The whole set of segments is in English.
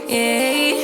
Bad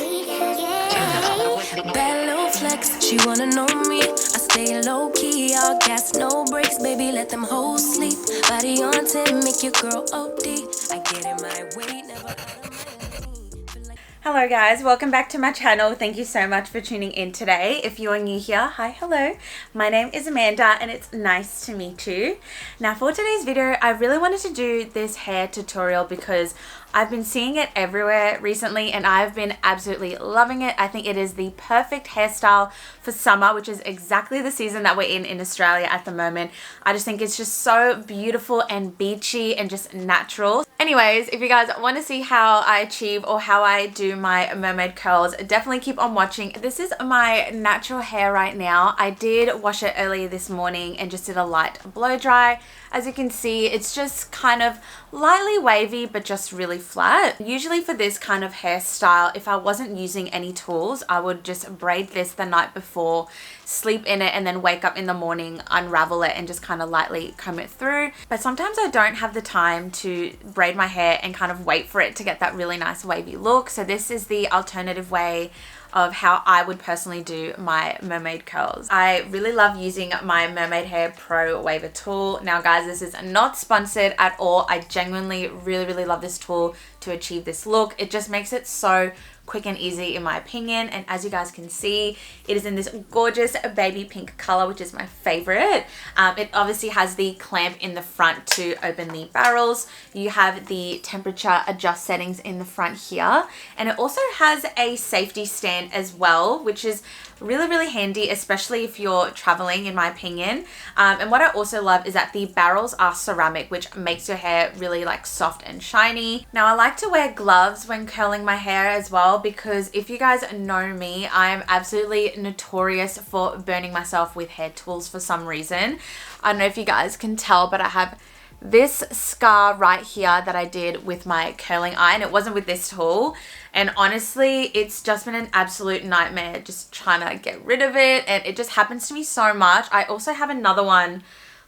little flex, she wanna know me. I stay low key, all gas, no brakes, baby. Let them hoes sleep. Body on 10, make your girl OD. I get in my way, never automatically. Hello guys, welcome back to my channel. Thank you so much for tuning in today. If you are new here, hi, hello. My name is Amanda and it's nice to meet you. Now for today's video, I really wanted to do this hair tutorial because I've been seeing it everywhere recently and I've been absolutely loving it. I think it is the perfect hairstyle for summer, which is exactly the season that we're in Australia at the moment. I just think it's just so beautiful and beachy and just natural. Anyways, if you guys want to see how I achieve or how I do my mermaid curls, definitely keep on watching. This is my natural hair right now. I did wash it earlier this morning and just did a light blow dry. As you can see, it's just kind of lightly wavy, but just really flat. Usually for this kind of hairstyle, if I wasn't using any tools, I would just braid this the night before, sleep in it, and then wake up in the morning, unravel it, and just kind of lightly comb it through. But sometimes I don't have the time to braid my hair and kind of wait for it to get that really nice wavy look. So this is the alternative way of how I would personally do my mermaid curls. I really love using my Mermaid Hair Pro Waver tool. Now guys, this is not sponsored at all. I genuinely really love this tool to achieve this look. It just makes it so quick and easy in my opinion, and as you guys can see, it is in this gorgeous baby pink color, which is my favorite. It obviously has the clamp in the front to open the barrels. You have the temperature adjust settings in the front here, and it also has a safety stand as well, which is really handy, especially if you're traveling, in my opinion. And what I also love is that the barrels are ceramic, which makes your hair really like soft and shiny. Now I like to wear gloves when curling my hair as well, because if you guys know me, I'm absolutely notorious for burning myself with hair tools for some reason. I don't know if you guys can tell, but I have this scar right here that I did with my curling iron. It wasn't with this tool, and honestly it's just been an absolute nightmare just trying to get rid of it, and it just happens to me so much. I also have another one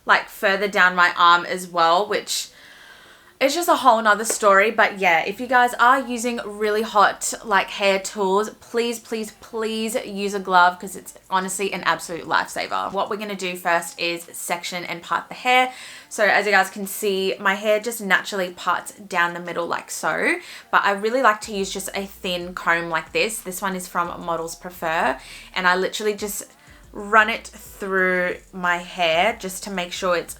like further down my arm as well, which it's just a whole nother story. But yeah, if you guys are using really hot like hair tools, please use a glove, because it's honestly an absolute lifesaver. What we're going to do first is section and part the hair. So as you guys can see, my hair just naturally parts down the middle like so, but I really like to use just a thin comb like this. This one is from Models Prefer, and I literally just run it through my hair just to make sure it's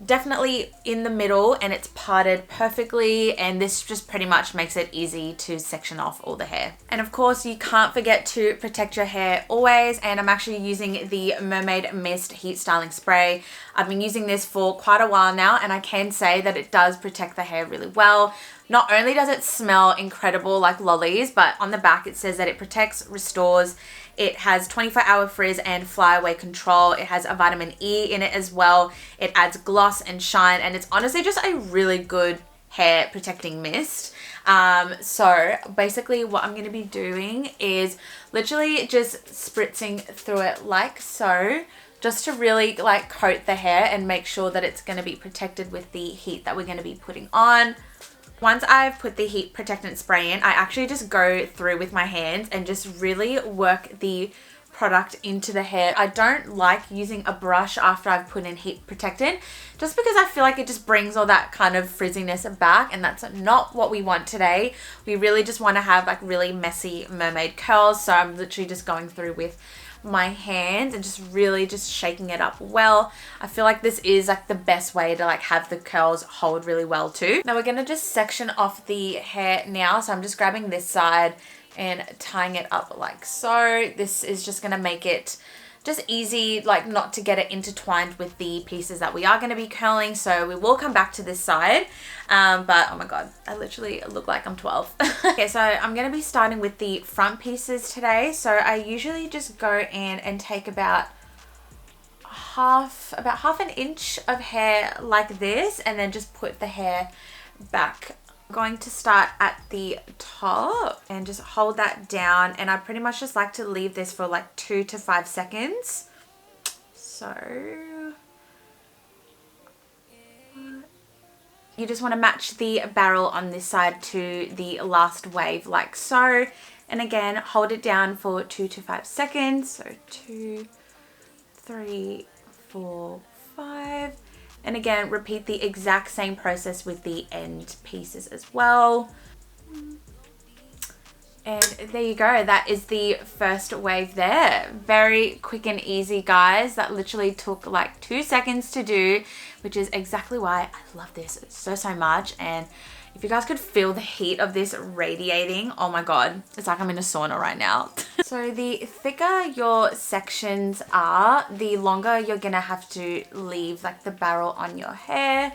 definitely in the middle and it's parted perfectly, and this just pretty much makes it easy to section off all the hair. And of course you can't forget to protect your hair always, and I'm actually using the Mermaid Mist Heat Styling Spray. I've been using this for quite a while now, and I can say that it does protect the hair really well. Not only does it smell incredible like lollies, but on the back it says that it protects, restores. It has 24-hour frizz and flyaway control. It has a vitamin E in it as well. It adds gloss and shine, and it's honestly just a really good hair protecting mist. So basically what I'm going to be doing is literally just spritzing through it like so, just to really like coat the hair and make sure that it's going to be protected with the heat that we're going to be putting on. Once I've put the heat protectant spray in, I actually just go through with my hands and just really work the product into the hair. I don't like using a brush after I've put in heat protectant, just because I feel like it just brings all that kind of frizziness back, and that's not what we want today. We really just want to have like really messy mermaid curls. So I'm literally just going through with my hands and just really just shaking it up well. I feel like this is like the best way to like have the curls hold really well too. Now we're going to just section off the hair now. So I'm just grabbing this side and tying it up like so. This is just going to make it just easy, like not to get it intertwined with the pieces that we are going to be curling. So we will come back to this side, but oh my god, I literally look like I'm 12. Okay, so I'm going to be starting with the front pieces today. So I usually just go in and take about half an inch of hair like this, and then just put the hair back. I'm going to start at the top and just hold that down, and I pretty much just like to leave this for like 2 to 5 seconds. So You just want to match the barrel on this side to the last wave like so. And again, hold it down for 2 to 5 seconds. So 2, 3, 4, 5. And again, repeat the exact same process with the end pieces as well. And there you go. That is the first wave there. Very quick and easy, guys. That literally took like 2 seconds to do, which is exactly why I love this so much. And if you guys could feel the heat of this radiating, oh my God, it's like I'm in a sauna right now. So the thicker your sections are, the longer you're gonna have to leave like the barrel on your hair,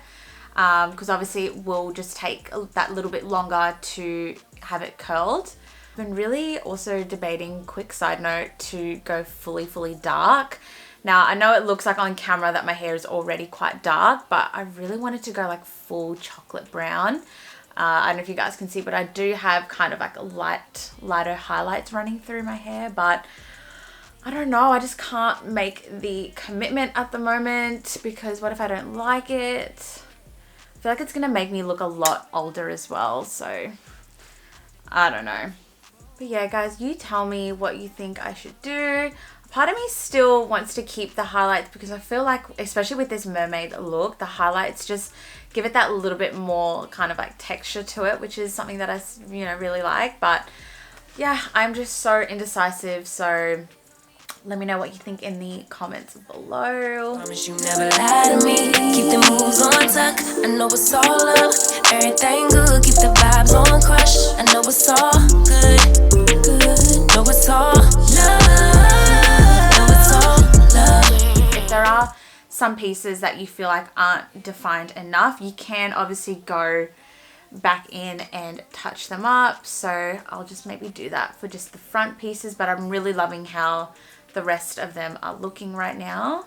because obviously it will just take that little bit longer to have it curled. I've been really also debating, quick side note, to go fully dark. Now I know it looks like on camera that my hair is already quite dark, but I really wanted to go like full chocolate brown. I don't know if you guys can see, but I do have kind of like a lighter highlights running through my hair, but I don't know, I just can't make the commitment at the moment, because what if I don't like it? I feel like it's gonna make me look a lot older as well, so I don't know. But yeah, guys, you tell me what you think I should do. Part of me still wants to keep the highlights, because I feel like, especially with this mermaid look, the highlights just give it that little bit more kind of like texture to it, which is something that I, really like. But yeah, I'm just so indecisive. So let me know what you think in the comments below. Promise you never lie to me. Keep the moves on tuck. I know it's all love. Everything good. Keep the vibes on crush. I know it's all good. Know it's all love. Know it's all love. If there are some pieces that you feel like aren't defined enough, you can obviously go back in and touch them up. So I'll just maybe do that for just the front pieces, but I'm really loving how the rest of them are looking right now.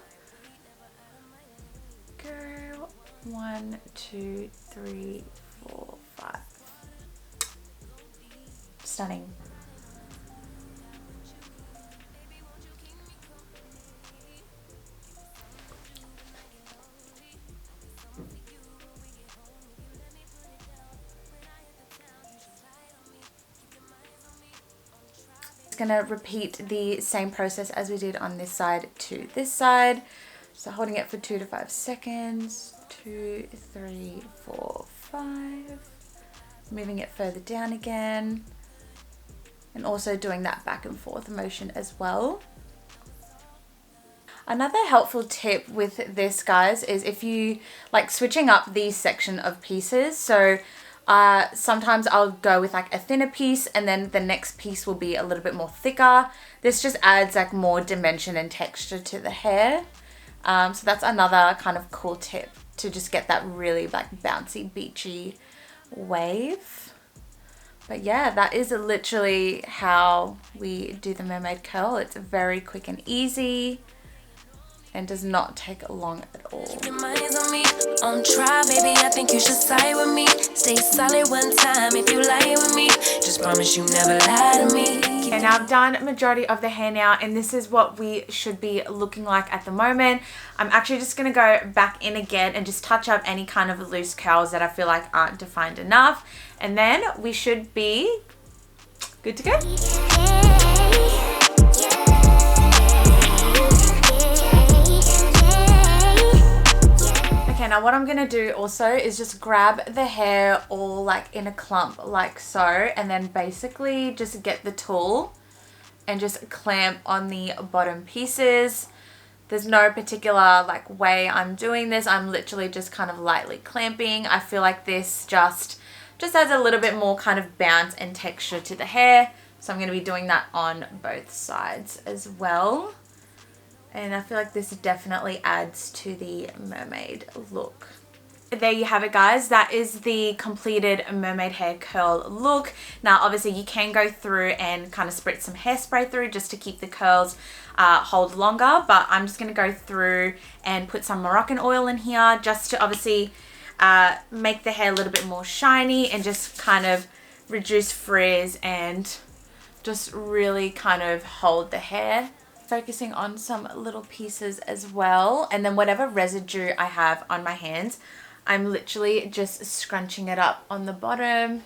Go 1, 2, 3, 4, 5. Stunning. Gonna repeat the same process as we did on this side to this side. So holding it for 2 to 5 seconds. 2, 3, 4, 5. Moving it further down again. And also doing that back and forth motion as well. Another helpful tip with this, guys, is if you like switching up these section of pieces. So sometimes I'll go with like a thinner piece, and then the next piece will be a little bit more thicker. This just adds like more dimension and texture to the hair. So that's another kind of cool tip to just get that really like bouncy, beachy wave. But yeah, that is literally how we do the mermaid curl. It's very quick and easy, and does not take long at all. Keep your minds on me, on try, baby. I think you should side with me. Stay solid one time if you lie with me. Just promise you never lie to me. And now I've done majority of the hair now, and this is what we should be looking like at the moment. I'm actually just gonna go back in again and just touch up any kind of loose curls that I feel like aren't defined enough, and then we should be good to go. Okay, now what I'm going to do also is just grab the hair all like in a clump like so, and then basically just get the tool and just clamp on the bottom pieces. There's no particular like way I'm doing this. I'm literally just kind of lightly clamping. I feel like this just adds a little bit more kind of bounce and texture to the hair. So I'm going to be doing that on both sides as well. And I feel like this definitely adds to the mermaid look. There you have it, guys. That is the completed mermaid hair curl look. Now obviously you can go through and kind of spritz some hairspray through just to keep the curls hold longer, but I'm just going to go through and put some Moroccan oil in here just to obviously make the hair a little bit more shiny and just kind of reduce frizz and just really kind of hold the hair. Focusing on some little pieces as well, and then whatever residue I have on my hands, I'm literally just scrunching it up on the bottom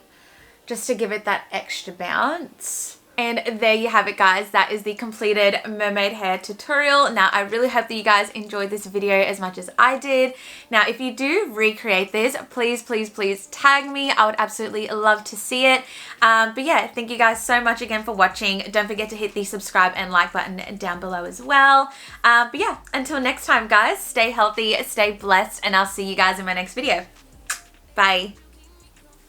just to give it that extra bounce. And there you have it, guys. That is the completed mermaid hair tutorial. Now, I really hope that you guys enjoyed this video as much as I did. Now, if you do recreate this, please, please, please tag me. I would absolutely love to see it. But yeah, thank you guys so much again for watching. Don't forget to hit the subscribe and like button down below as well. But yeah, until next time, guys, stay healthy, stay blessed, and I'll see you guys in my next video. Bye.